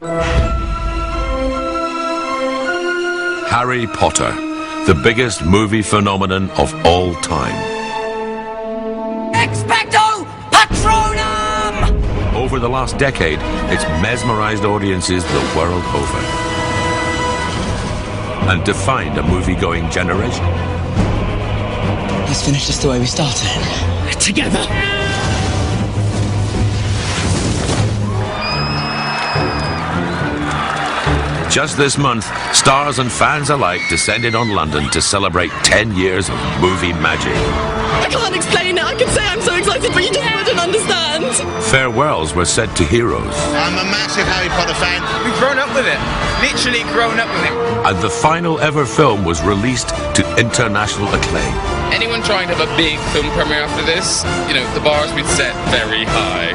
Harry Potter, the biggest movie phenomenon of all time. Expecto Patronum! Over the last decade, it's mesmerized audiences the world over and defined a movie-going generation. Let's finish this the way we started. Together! Just this month, stars and fans alike descended on London to celebrate 10 years of movie magic. I can't explain it. I can say I'm so excited, but you just wouldn't understand. Farewells were said to heroes. I'm a massive Harry Potter fan. We've grown up with it. Literally grown up with it. And the final ever film was released to international acclaim. Anyone trying to have a big film premiere after this, you know, the bar's been set very high.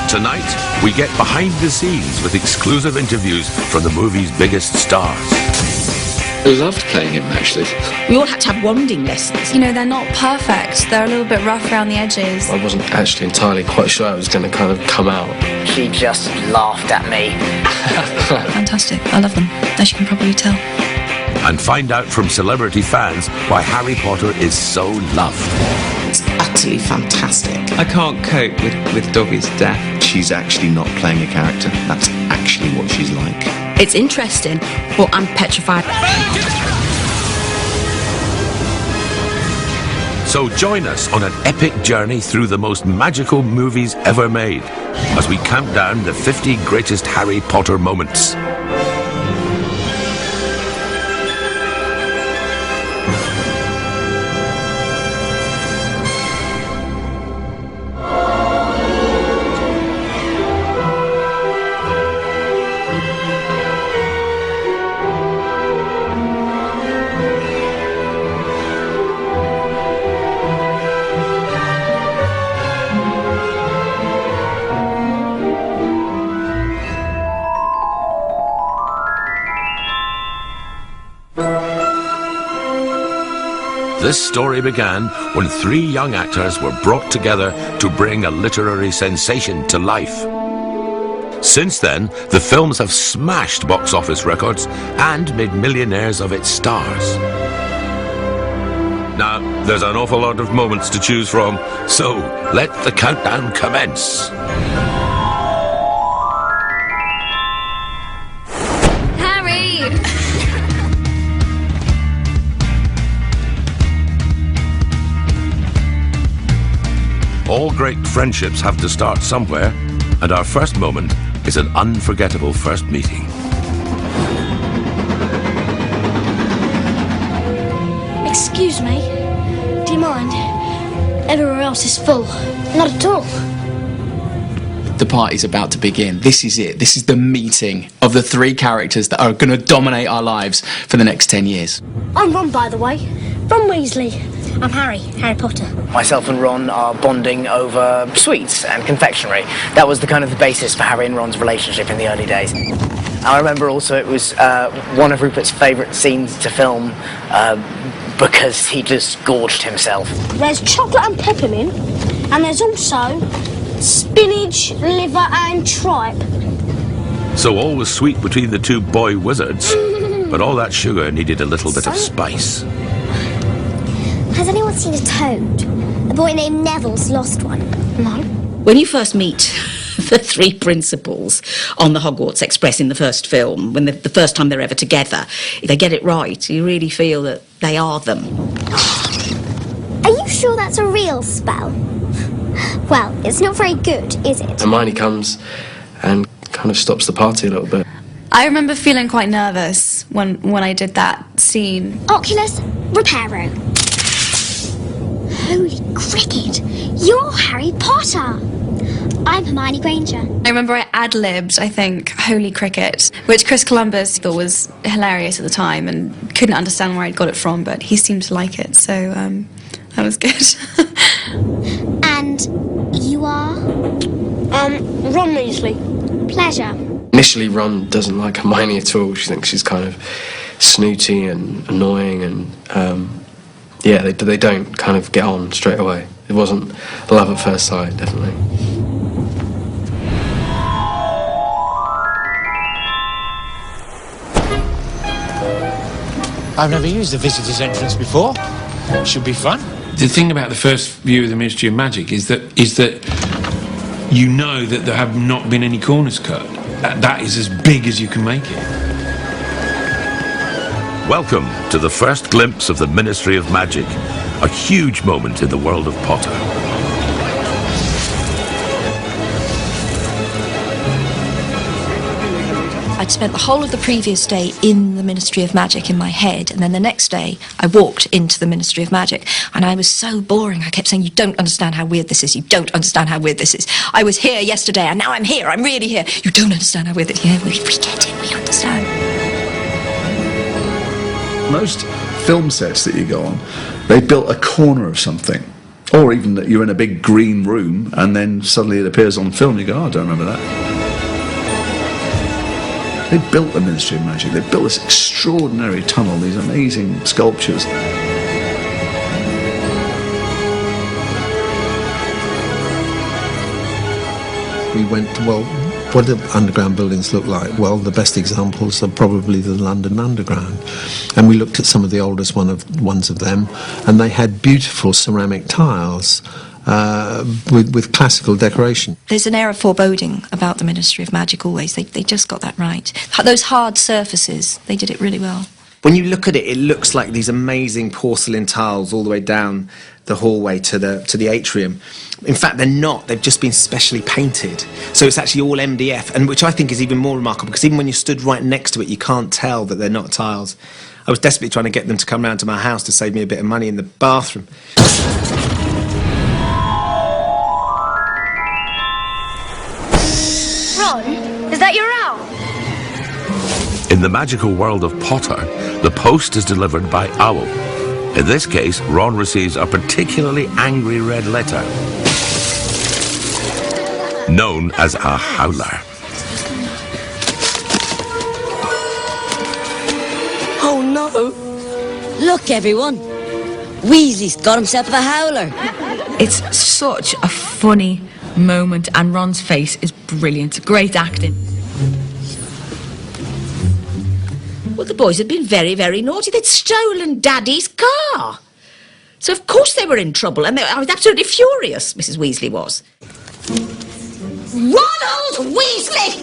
Tonight, we get behind the scenes with exclusive interviews from the movie's biggest stars. I loved playing him, actually. We all had to have wanding lessons. You know, they're not perfect. They're a little bit rough around the edges. I wasn't actually entirely quite sure I was going to kind of come out. She just laughed at me. Fantastic. I love them, as you can probably tell. And find out from celebrity fans why Harry Potter is so loved. It's utterly fantastic. I can't cope with Dobby's death. She's actually not playing a character. That's actually what she's like. It's interesting, but I'm petrified. So join us on an epic journey through the most magical movies ever made as we count down the 50 greatest Harry Potter moments. This story began when 3 young actors were brought together to bring a literary sensation to life. Since then, the films have smashed box office records and made millionaires of its stars. Now, there's an awful lot of moments to choose from, so let the countdown commence. All great friendships have to start somewhere, and our first moment is an unforgettable first meeting. Excuse me, do you mind? Everywhere else is full. Not at all. The party's about to begin. This is it. This is the meeting of the 3 characters that are going to dominate our lives for the next 10 years. I'm Ron, by the way. Ron Weasley. I'm Harry Potter. Myself and Ron are bonding over sweets and confectionery. That was the basis for Harry and Ron's relationship in the early days. I remember also it was one of Rupert's favourite scenes to film because he just gorged himself. There's chocolate and peppermint, and there's also spinach, liver and tripe. So all was sweet between the 2 boy wizards, but all that sugar needed a little bit of spice. Has anyone seen a toad? A boy named Neville's lost one. No. When you first meet the 3 principals on the Hogwarts Express in the first film, when the first time they're ever together, if they get it right, you really feel that they are them. Are you sure that's a real spell? Well, it's not very good, is it? Hermione comes and kind of stops the party a little bit. I remember feeling quite nervous when I did that scene. Oculus Reparo. Holy cricket! You're Harry Potter! I'm Hermione Granger. I remember I ad-libbed, I think, Holy Cricket, which Chris Columbus thought was hilarious at the time and couldn't understand where I'd got it from, but he seemed to like it, so that was good. And you are? Ron Weasley. Pleasure. Initially, Ron doesn't like Hermione at all. She thinks she's kind of snooty and annoying, and yeah, they don't kind of get on straight away. It wasn't love at first sight, definitely. I've never used the visitor's entrance before. Should be fun. The thing about the first view of the Ministry of Magic is that you know that there have not been any corners cut. That is as big as you can make it. Welcome to the first glimpse of the Ministry of Magic, a huge moment in the world of Potter. I'd spent the whole of the previous day in the Ministry of Magic in my head, and then the next day I walked into the Ministry of Magic, and I was so boring. I kept saying, you don't understand how weird this is, you don't understand how weird this is. I was here yesterday, and now I'm here, I'm really here. You don't understand how weird this is. Yeah, we get it, we understand. Most film sets that you go on, they built a corner of something. Or even that you're in a big green room, and then suddenly it appears on film, you go, oh, I don't remember that. They built the Ministry of Magic. They built this extraordinary tunnel, these amazing sculptures. We went, well, what do underground buildings look like? Well, the best examples are probably the London Underground. And we looked at some of the oldest ones of them, and they had beautiful ceramic tiles. With classical decoration. There's an air of foreboding about the Ministry of Magic always. They just got that right. Those hard surfaces, they did it really well. When you look at it, it looks like these amazing porcelain tiles all the way down the hallway to the atrium. In fact, they're not. They've just been specially painted. So it's actually all MDF, and which I think is even more remarkable, because even when you stood right next to it, you can't tell that they're not tiles. I was desperately trying to get them to come round to my house to save me a bit of money in the bathroom. Is that your owl? In the magical world of Potter, the post is delivered by owl. In this case, Ron receives a particularly angry red letter, known as a howler. Oh no! Look, everyone. Weasley's got himself a howler. It's such a funny moment, and Ron's face is brilliant. Great acting. Well, the boys had been very, very naughty. They'd stolen Daddy's car. So, of course, they were in trouble, and I was absolutely furious, Mrs. Weasley was. Ronald Weasley!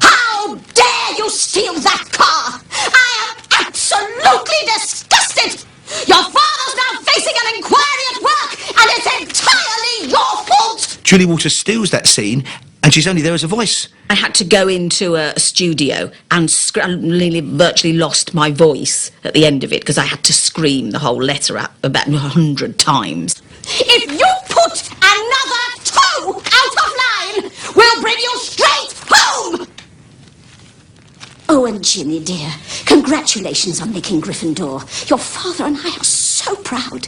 How dare you steal that car? I am absolutely disgusted! Your father's now facing an inquiry at work, and it's entirely your fault! Julie Walters steals that scene, and she's only there as a voice. I had to go into a studio and virtually lost my voice at the end of it, because I had to scream the whole letter out about 100 times. If you put another toe out of line, we'll bring you straight home! Oh, and Ginny, dear, congratulations on making Gryffindor. Your father and I are so proud.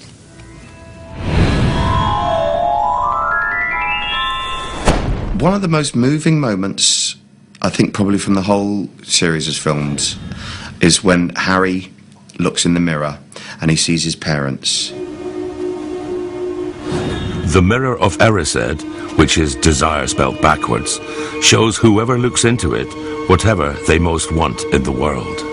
One of the most moving moments, I think probably from the whole series of films, is when Harry looks in the mirror and he sees his parents. The Mirror of Erised, which is desire spelled backwards, shows whoever looks into it whatever they most want in the world.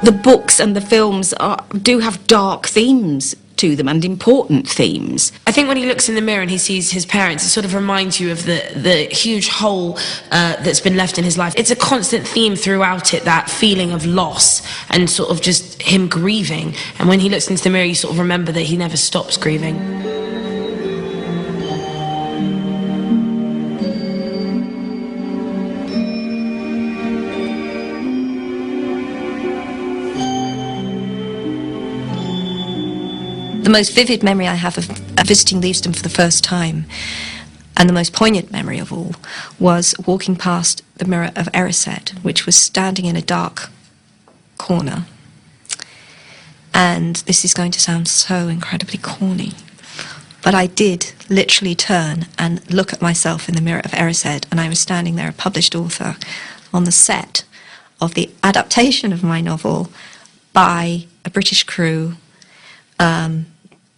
The books and the films do have dark themes to them, and important themes. I think when he looks in the mirror and he sees his parents, it sort of reminds you of the huge hole that's been left in his life. It's a constant theme throughout it, that feeling of loss and sort of just him grieving. And when he looks into the mirror, you sort of remember that he never stops grieving. The most vivid memory I have of visiting Leavesden for the first time, and the most poignant memory of all, was walking past the Mirror of Erised, which was standing in a dark corner. And this is going to sound so incredibly corny, but I did literally turn and look at myself in the Mirror of Erised, and I was standing there, a published author, on the set of the adaptation of my novel by a British crew,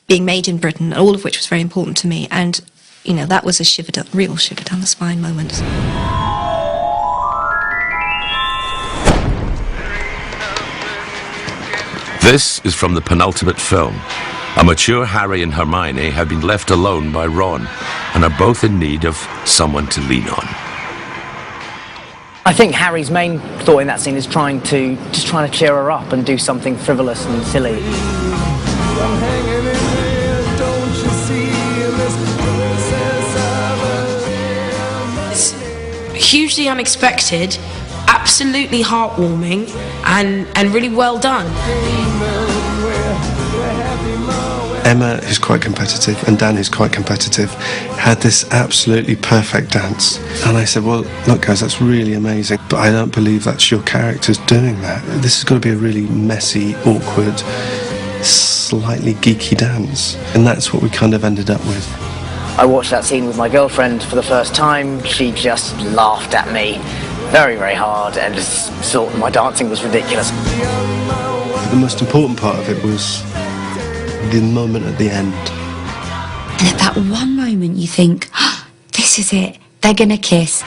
being made in Britain, all of which was very important to me. And you know, that was a real shiver down the spine moment. This is from the penultimate film. A mature Harry and Hermione have been left alone by Ron and are both in need of someone to lean on. I think Harry's main thought in that scene is trying to cheer her up and do something frivolous and silly. It's hugely unexpected, absolutely heartwarming, and really well done. Emma, who's quite competitive, and Dan, who's quite competitive, had this absolutely perfect dance. And I said, well, look guys, that's really amazing, but I don't believe that's your characters doing that. This has got to be a really messy, awkward, slightly geeky dance. And that's what we kind of ended up with. I watched that scene with my girlfriend for the first time. She just laughed at me very, very hard and just thought my dancing was ridiculous. The most important part of it was the moment at the end. And at that one moment you think, oh, this is it, they're gonna kiss.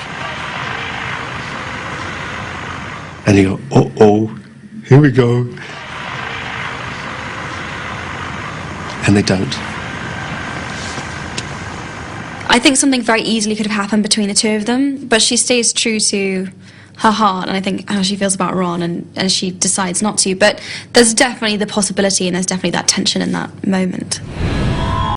And you go, uh-oh, here we go. And they don't. I think something very easily could have happened between the two of them, but she stays true to her heart, and I think how she feels about Ron, and she decides not to. But there's definitely the possibility, and there's definitely that tension in that moment.